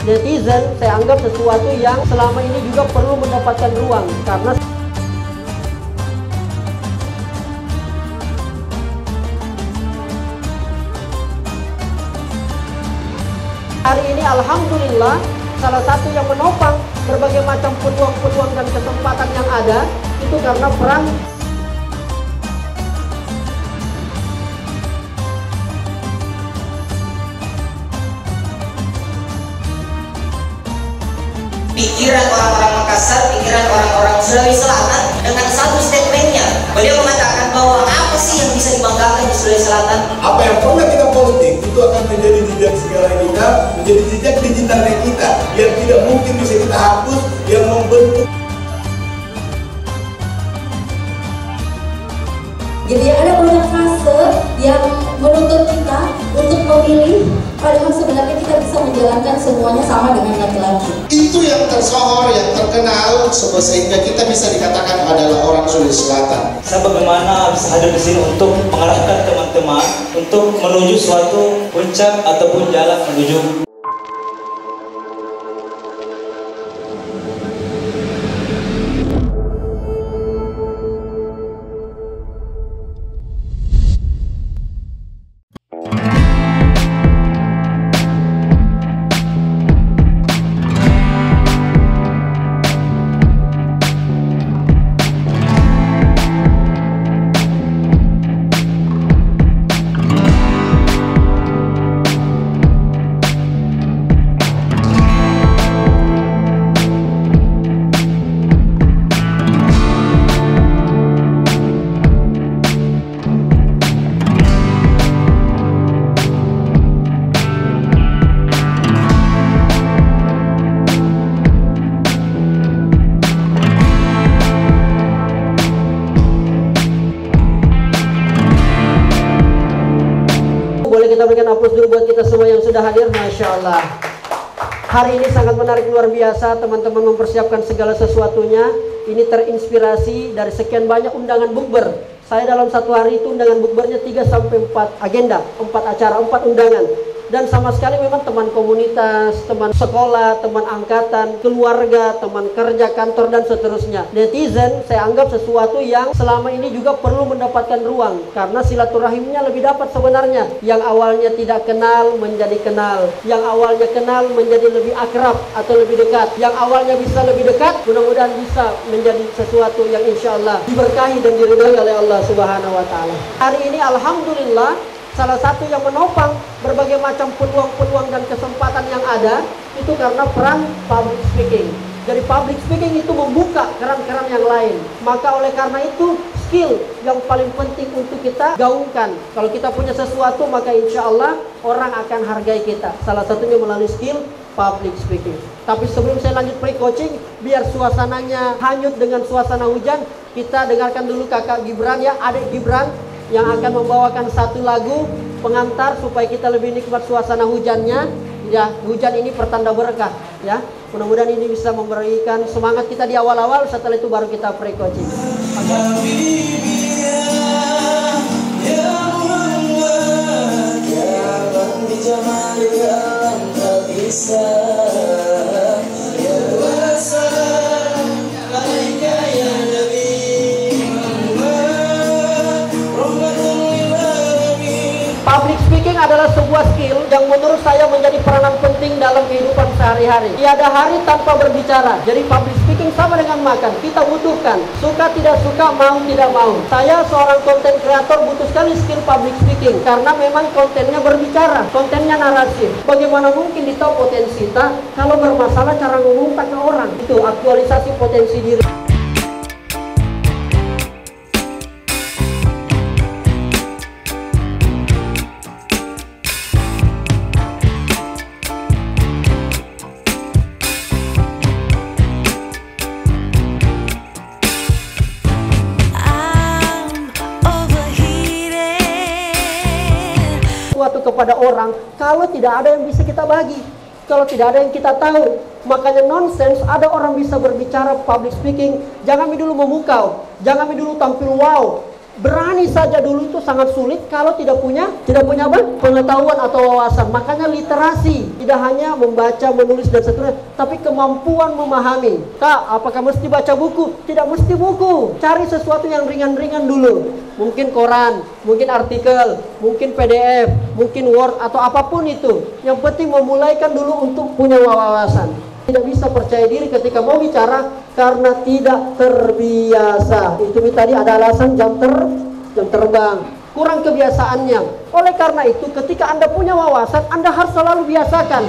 Netizen saya anggap sesuatu yang selama ini juga perlu mendapatkan ruang, karena hari ini alhamdulillah salah satu yang menopang berbagai macam peluang-peluang dan kesempatan yang ada itu karena perang. Pikiran orang-orang Makassar, pikiran orang-orang Sulawesi Selatan dengan satu statementnya. Beliau mengatakan bahwa apa sih yang bisa dibanggakan di Sulawesi Selatan? Apa yang pernah kita politik itu akan menjadi jejak sejarah kita, menjadi jejak digitalnya kita yang tidak mungkin bisa kita hapus, yang membentuk. Jadi ada banyak fase yang menuntut kita untuk memilih, padahal sebenarnya kita bisa menjalankan semuanya sama dengan laki-laki. Itu yang tersohor, yang terkenal, sehingga kita bisa dikatakan adalah orang Sulawesi Selatan. Saya bagaimana bisa hadir di sini untuk mengarahkan teman-teman untuk menuju suatu puncak ataupun jalan menuju. Boleh kita berikan aplaus dulu buat kita semua yang sudah hadir, Masya Allah. Hari ini sangat menarik, luar biasa. Teman-teman mempersiapkan segala sesuatunya. Ini terinspirasi dari sekian banyak undangan bukber. Saya dalam satu hari itu undangan bukbernya 3-4 agenda, 4 acara, 4 undangan. Dan sama sekali memang teman komunitas, teman sekolah, teman angkatan, keluarga, teman kerja, kantor, dan seterusnya. Netizen saya anggap sesuatu yang selama ini juga perlu mendapatkan ruang, karena silaturahimnya lebih dapat sebenarnya. Yang awalnya tidak kenal menjadi kenal, yang awalnya kenal menjadi lebih akrab atau lebih dekat, yang awalnya bisa lebih dekat mudah-mudahan bisa menjadi sesuatu yang insya Allah diberkahi dan diridhai oleh Allah Subhanahu wa Ta'ala. Hari ini alhamdulillah salah satu yang menopang berbagai macam peluang-peluang dan kesempatan yang ada itu karena peran public speaking. Jadi public speaking itu membuka keran-keran yang lain. Maka oleh karena itu skill yang paling penting untuk kita gaungkan. Kalau kita punya sesuatu maka insya Allah orang akan hargai kita. Salah satunya melalui skill public speaking. Tapi sebelum saya lanjut pre-coaching, biar suasananya hanyut dengan suasana hujan, kita dengarkan dulu kakak Gibran ya, adik Gibran, yang akan membawakan satu lagu pengantar supaya kita lebih nikmat suasana hujannya. Ya, hujan ini pertanda berkah ya. Mudah-mudahan ini bisa memberikan semangat kita di awal-awal, setelah itu baru kita pre-coaching. Public speaking adalah sebuah skill yang menurut saya menjadi peranan penting dalam kehidupan sehari-hari. Tiada hari tanpa berbicara. Jadi public speaking sama dengan makan. Kita butuhkan. Suka tidak suka, mau tidak mau. Saya seorang content creator butuh sekali skill public speaking. Karena memang kontennya berbicara. Kontennya narasi. Bagaimana mungkin ditahu potensi kita kalau bermasalah cara ngomong ke orang. Itu aktualisasi potensi diri. Kepada orang kalau tidak ada yang bisa kita bagi, kalau tidak ada yang kita tahu. Makanya nonsense ada orang bisa berbicara public speaking, jangan dulu memukau, jangan dulu tampil wow, Berani saja dulu itu sangat sulit kalau tidak punya apa? Pengetahuan atau wawasan. Makanya literasi tidak hanya membaca, menulis dan seterusnya, tapi kemampuan memahami. Kak, apakah mesti baca buku? Tidak mesti buku. Cari sesuatu yang ringan-ringan dulu. Mungkin koran, mungkin artikel, mungkin PDF, mungkin Word atau apapun itu. Yang penting memulaikan dulu untuk punya wawasan. Tidak bisa percaya diri ketika mau bicara karena tidak terbiasa. Itu tadi ada alasan jam terbang, kurang kebiasaannya. Oleh karena itu ketika Anda punya wawasan, Anda harus selalu biasakan.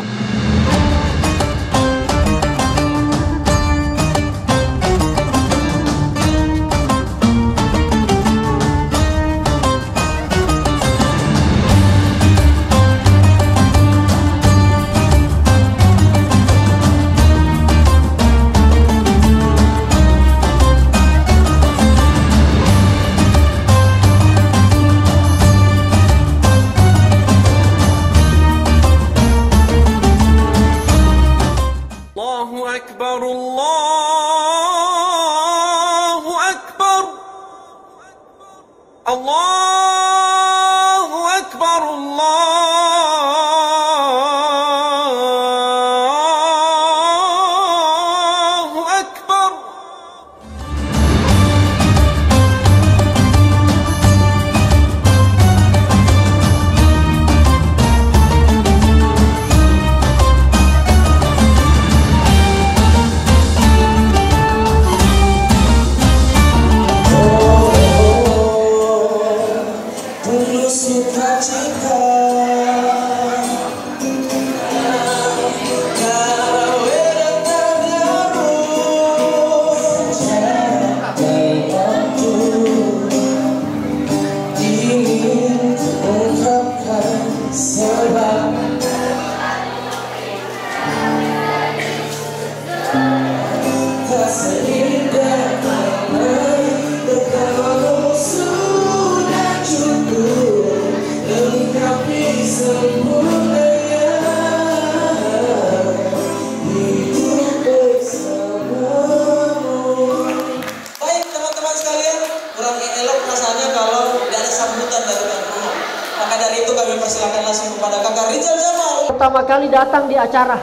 Pertama kali datang di acara.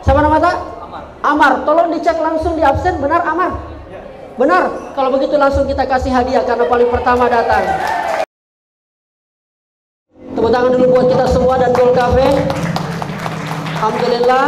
Siapa nama tak? Amar. Tolong dicek langsung di absen, benar Amar? Benar. Kalau begitu langsung kita kasih hadiah karena paling pertama datang. Tepuk tangan dulu buat kita semua dan Gold Cafe. Alhamdulillah,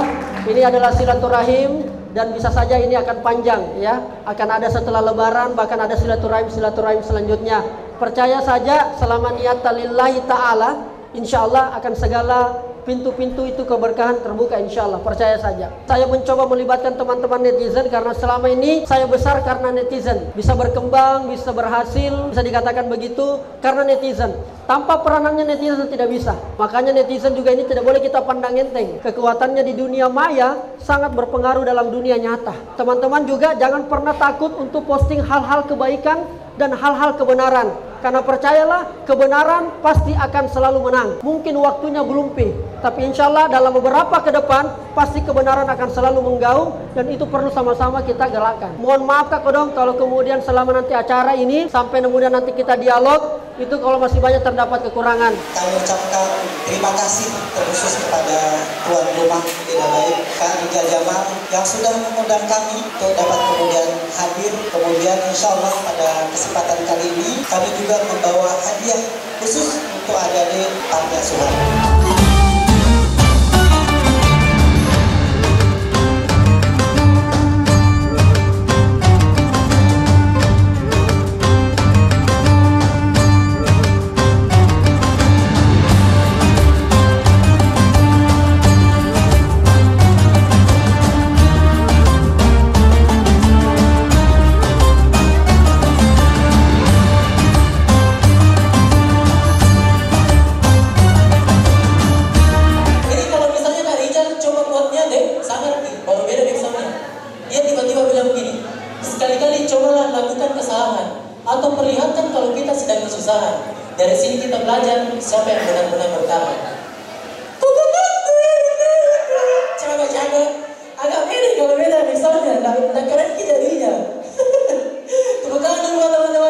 ini adalah silaturahim dan bisa saja ini akan panjang ya. Akan ada setelah lebaran, bahkan ada silaturahim selanjutnya. Percaya saja selama niat lillahi ta'ala, insya Allah akan segala pintu-pintu itu keberkahan terbuka, insya Allah. Percaya saja. Saya mencoba melibatkan teman-teman netizen karena selama ini saya besar karena netizen. Bisa berkembang, bisa berhasil, bisa dikatakan begitu karena netizen. Tanpa peranannya netizen tidak bisa. Makanya netizen juga ini tidak boleh kita pandang enteng. Kekuatannya di dunia maya sangat berpengaruh dalam dunia nyata. Teman-teman juga jangan pernah takut untuk posting hal-hal kebaikan dan hal-hal kebenaran. Karena percayalah, kebenaran pasti akan selalu menang. Mungkin waktunya belum tapi insya Allah dalam beberapa ke depan pasti kebenaran akan selalu menggaung dan itu perlu sama-sama kita galakkan. Mohon maaf Kak Kodong kalau kemudian selama nanti acara ini sampai kemudian nanti kita dialog itu kalau masih banyak terdapat kekurangan. Kami ucapkan terima kasih terkhusus kepada tuan rumah tidak baik Kak Rijal Jamal yang sudah mengundang kami untuk dapat kemudian hadir. Kemudian insya Allah pada kesempatan kali ini kami juga membawa hadiah khusus untuk adik-adik panti asuhan. Atau perlihatkan kalau kita sedang kesusahan. Dari sini kita belajar siapa yang benar-benar bertahan. Coba bercanda, agak beda kalau beda misalnya, dan keren jadinya. Tepuk tangan dulu teman-teman.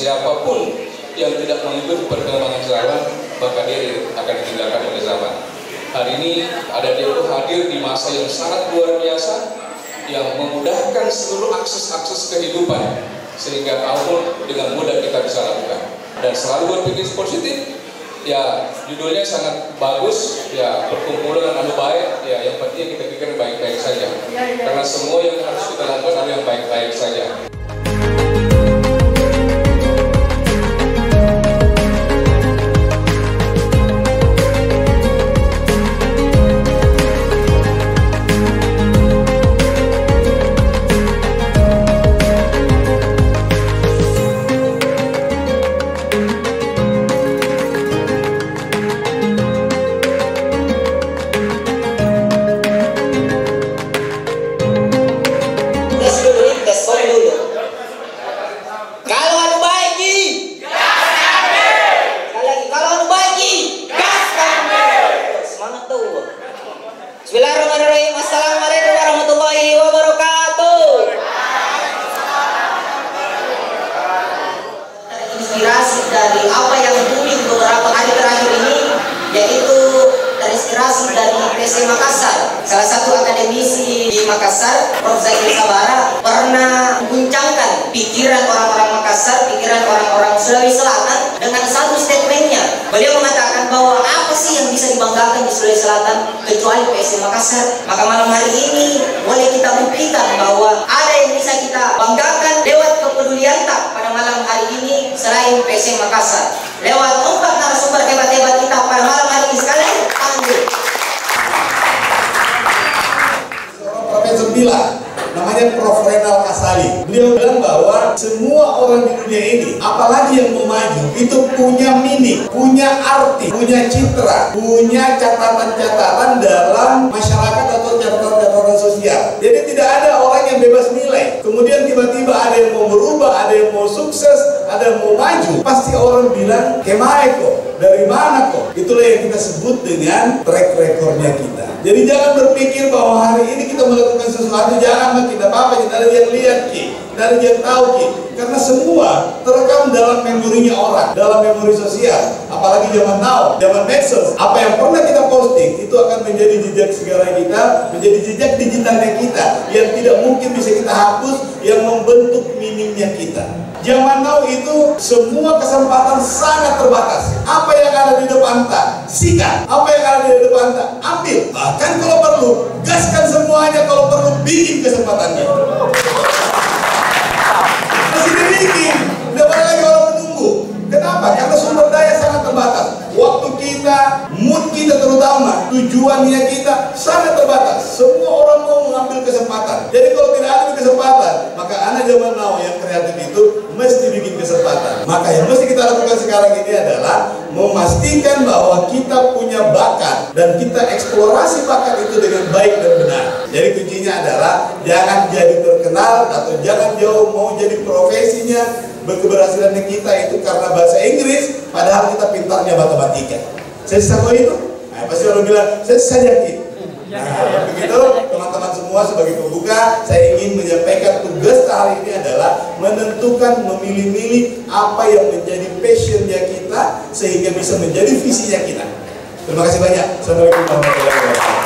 siapapun yang tidak mengikuti perkembangan zaman, maka dia akan ditinggalkan oleh zaman. Hari ini ada dia hadir di masa yang sangat luar biasa, yang memudahkan seluruh akses kehidupan, sehingga apapun dengan mudah kita bisa lakukan. Dan selalu berpikir positif. Ya, judulnya sangat bagus. Ya, perkumpulan anu baik. Ya, yang penting kita pikir baik-baik saja. Karena semua yang harus kita lakukan adalah yang baik-baik saja. Bismillahirrahmanirrahim. Assalamualaikum warahmatullahi wabarakatuh. Inspirasi dari apa yang booming beberapa hari terakhir ini, yaitu terinspirasi dari PC Makassar. Salah satu akademisi di Makassar, Prof. Zakir Sabara, pernah mengguncangkan pikiran orang-orang Makassar, pikiran orang-orang Sulawesi Selatan dengan satu statementnya. Beliau mengatakan bahwa apa sih yang bisa dibanggakan di Sulawesi Selatan kecuali PSM Makassar. Maka malam hari ini boleh kita buktikan bahwa ada yang bisa kita banggakan lewat kepedulian tak pada malam hari ini selain PSM Makassar. Lewat 4 narasumber hebat-hebat kita pada malam hari ini, sekalian panggil. Profesor bilang, namanya Prof. Renal Kasali. Beliau bilang bahwa semua orang di dunia ini, apalagi yang mau maju, itu punya meaning, punya arti, punya citra, punya catatan-catatan dalam masyarakat atau catatan-catatan sosial. Jadi tidak ada orang yang bebas nilai. Kemudian tiba-tiba ada yang mau berubah, ada yang mau sukses, ada yang mau maju. Pasti orang bilang, kemana kok? Dari mana kok? Itulah yang kita sebut dengan track recordnya kita. Jadi jangan berpikir bahwa hari ini kita melakukan sesuatu, jangan tidak apa-apa, tidak ada yang lihat Ki, tidak ada yang tahu Ki. Karena semua terekam dalam memorinya orang, dalam memori sosial. Apalagi zaman now, zaman medsos. Apa yang pernah kita posting, itu akan menjadi jejak sejarah kita, menjadi jejak digitalnya kita, yang tidak mungkin bisa kita hapus, yang membentuk meaningnya kita. Zaman now itu semua kesempatan sangat terbatas. Apa yang ada di depan tak, sikat. Apa yang ada di depan tak, ambil. Bahkan kalau perlu, gaskan semuanya. Kalau perlu, bikin kesempatannya. Masih dibikin. Tidak boleh lagi orang menunggu. Kenapa? Karena sumber daya sangat terbatas. Waktu kita, mood kita terutama, tujuannya kita sangat terbatas. Semua orang mau mengambil kesempatan. Jadi kalau tidak ada kesempatan, maka anak zaman now yang kreatif itu mesti bikin kesempatan. Maka yang mesti kita lakukan sekarang ini adalah memastikan bahwa kita punya bakat dan kita eksplorasi bakat itu dengan baik dan benar. Jadi kuncinya adalah jangan jadi terkenal atau jangan jauh mau jadi profesinya. Keberhasilan kita itu karena bahasa Inggris, padahal kita pintarnya matematika. Saya sama itu, nah, pasti orang bilang saya saja gitu. Nah, begitu teman-teman semua, sebagai pembuka, saya ingin menyampaikan tugas hari ini adalah menentukan, memilih-milih apa yang menjadi passionnya kita sehingga bisa menjadi visinya kita. Terima kasih banyak. Assalamualaikum warahmatullahi wabarakatuh.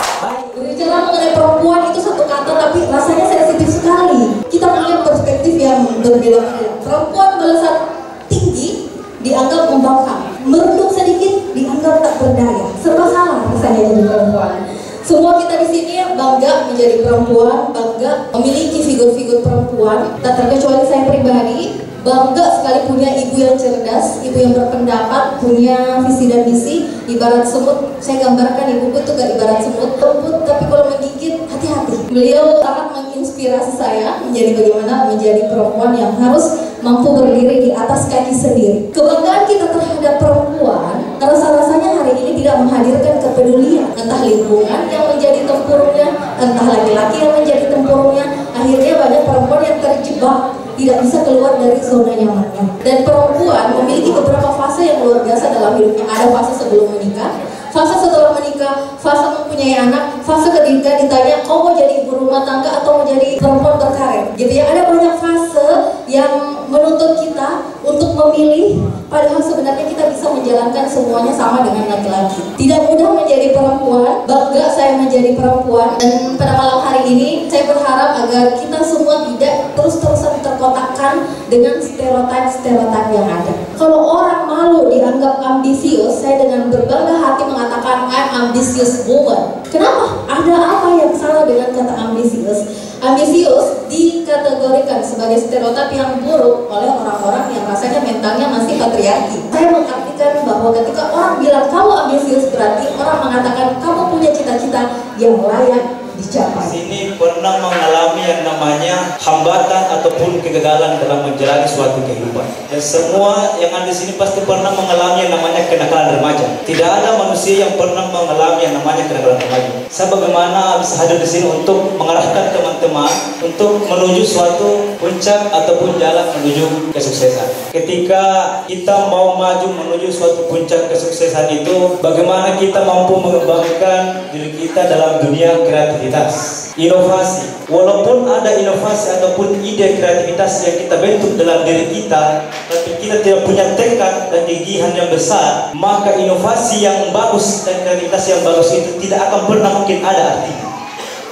Berbicara mengenai perempuan itu satu kata, tapi rasanya sensitif sekali. Kita punya perspektif yang berbeda-beda. Perempuan melesat tinggi dianggap membangkang, merunduk sedikit dianggap tak berdaya. Serba salah rasanya jadi perempuan. Semua kita di sini bangga menjadi perempuan, bangga memiliki figur-figur perempuan. Tak terkecuali saya pribadi, bangga sekali punya ibu yang cerdas, ibu yang berpendapat, punya visi dan misi. Ibarat semut, saya gambarkan ibuku itu gak ibarat semut, lembut, tapi kalau menggigit hati-hati. Beliau sangat menginspirasi saya menjadi bagaimana menjadi perempuan yang harus mampu berdiri di atas kaki sendiri. Kebanggaan kita terhadap perempuan, rasa-rasanya hari ini tidak menghadirkan kepedulian. Entah lingkungan yang menjadi tempurungnya, entah laki-laki yang menjadi tempurungnya. Akhirnya banyak perempuan yang terjebak, tidak bisa keluar dari zona nyamannya. Dan perempuan memiliki beberapa fase yang luar biasa dalam hidupnya. Ada fase sebelum menikah, fase setelah menikah, fase mempunyai anak, fase ketika ditanya kau mau jadi ibu rumah tangga atau mau jadi perempuan berkarir, gitu ya. Ada banyak fase yang menuntut kita untuk memilih memilih, padahal sebenarnya kita bisa menjalankan semuanya sama dengan laki-laki. Tidak mudah menjadi perempuan, bangga saya menjadi perempuan. Dan pada malam hari ini saya berharap agar kita semua tidak terus-terusan terkotakkan dengan stereotip yang ada. Kalau orang malu dianggap ambisius, saya dengan berbangga hati mengatakan I'm ambitious woman. Kenapa? Ada apa yang salah dengan kata ambisius? Ambisius dikategorikan sebagai stereotip yang buruk oleh orang-orang yang rasanya mentalnya masih patriarki. Saya mengartikan bahwa ketika orang bilang kamu ambisius, berarti orang mengatakan kamu punya cita-cita yang layak dicapai. Sini pernah mengalami yang namanya hambatan ataupun kegagalan dalam menjalani suatu kehidupan. Dan semua yang ada di sini pasti pernah mengalami yang namanya kenakalan remaja. Tidak ada manusia yang pernah mengalami yang namanya kenakalan remaja. Saya bagaimana bisa hadir di sini untuk mengarahkan teman-teman untuk menuju suatu puncak ataupun jalan menuju kesuksesan. Ketika kita mau maju menuju suatu puncak kesuksesan itu, bagaimana kita mampu mengembangkan diri kita dalam dunia kreativitas, inovasi. Walaupun ada inovasi ataupun ide kreativitas yang kita bentuk dalam diri kita, tapi kita tidak punya tekad dan gigihan yang besar, maka inovasi yang bagus dan kreativitas yang bagus itu tidak akan pernah mungkin ada artinya,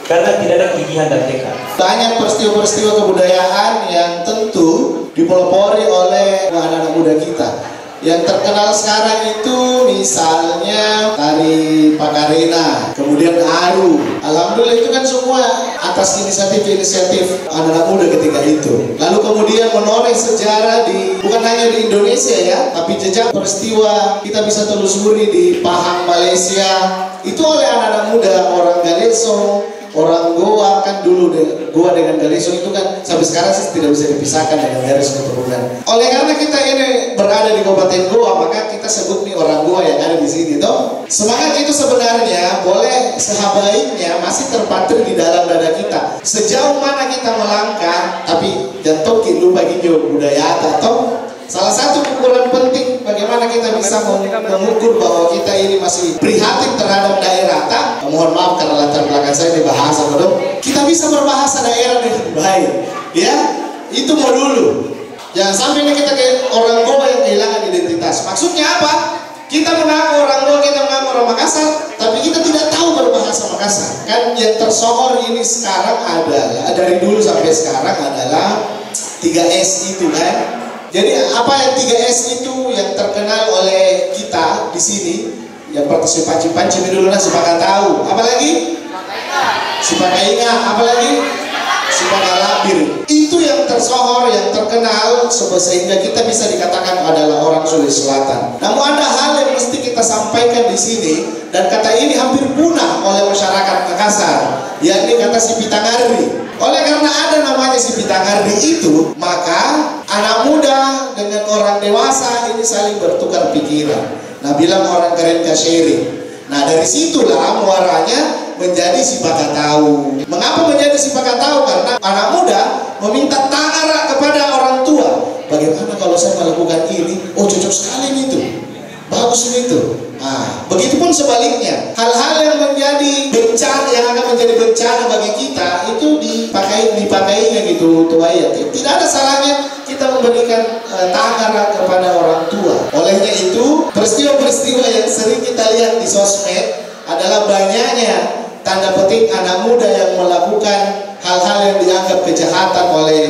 karena tidak ada gigihan dan tekad. Banyak peristiwa-peristiwa kebudayaan yang tentu dipelopori oleh anak-anak muda kita. Yang terkenal sekarang itu misalnya tari Pakarena, kemudian Aru. Alhamdulillah itu kan semua atas inisiatif anak-anak muda ketika itu. Lalu kemudian menoreh sejarah bukan hanya di Indonesia ya, tapi jejak peristiwa kita bisa telusuri di Pahang, Malaysia. Itu oleh anak-anak muda, orang Galesong, orang Goa. Kan dulu Goa dengan Galesong itu kan sampai sekarang sih tidak bisa dipisahkan dengan garis keturunan. Oleh karena kita ini berada di Kabupaten Goa, maka kita sebut nih orang Goa yang ada di sini toh. Semangat itu sebenarnya boleh sebaiknya masih terpatri di dalam dada kita. Sejauh mana kita melangkah, tapi jantung kita lupa gitu budaya atau salah satu ukuran penting bagaimana kita bisa mengukur bahwa kita ini masih prihatin terhadap daerah. Mohon maaf karena latar belakang saya di bahasa, dong. Kita bisa berbahasa daerah dengan baik, ya. Itu mau dulu. Jangan sampai ini kita kayak orang Goa yang kehilangan identitas. Maksudnya apa? Kita mengaku orang Goa, kita mengaku orang Makassar, tapi kita tidak tahu berbahasa Makassar. Kan yang tersohor ini sekarang adalah dari dulu sampai sekarang adalah 3S itu kan. Jadi apa yang 3S itu yang terkenal oleh kita di sini, yang partisipasi panci dulu lah sepakat tahu. Apalagi? Sepakat ingat. Apalagi? Sepakat labir. Itu yang tersohor, yang terkenal sehingga kita bisa dikatakan adalah orang Sulawesi Selatan. Namun ada hal yang mesti kita sampaikan di sini dan kata ini hampir punah oleh masyarakat Makassar, yakni kata Sipitangari. Oleh karena ada namanya Sipitangari itu, maka anak muda dengan orang dewasa ini saling bertukar pikiran. Nah, bilang orang keren sharing. Nah, dari situlah muaranya menjadi Sipakat Tahu. Mengapa menjadi Sipakat Tahu? Karena anak muda meminta ta'ara kepada orang tua. Bagaimana kalau saya melakukan ini? Oh, cocok sekali itu. Bagus itu. Nah, begitupun sebaliknya, hal-hal yang menjadi bencana, yang akan menjadi bencana bagi kita itu dipakainya gitu tuaya. Tidak ada salahnya kita memberikan ta'ara kepada orang tua. Olehnya itu, peristiwa-peristiwa yang sering kita lihat di sosmed adalah banyaknya tanda petik anak muda yang melakukan hal-hal yang dianggap kejahatan oleh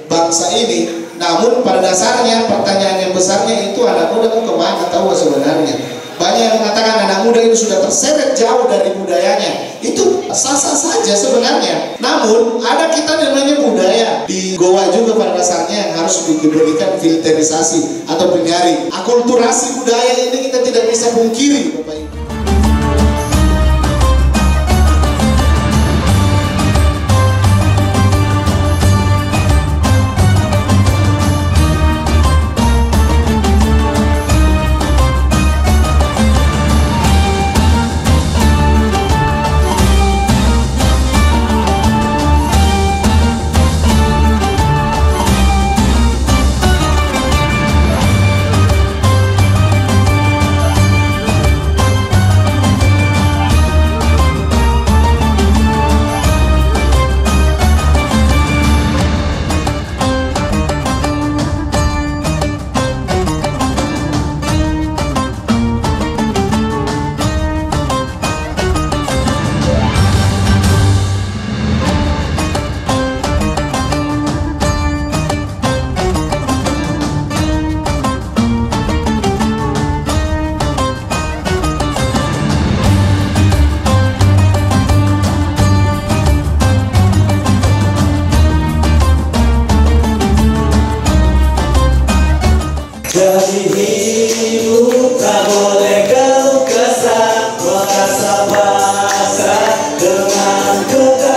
bangsa ini. Namun pada dasarnya pertanyaan yang besarnya itu anak muda itu kemana tahu sebenarnya. Banyak yang mengatakan anak muda itu sudah terseret jauh dari budayanya. Itu sah-sah saja sebenarnya. Namun ada kita namanya budaya di Goa juga pada dasarnya yang harus diberikan filterisasi atau penyaring. Akulturasi budaya ini kita tidak bisa pungkiri, Bapak Ibu. Kegagalan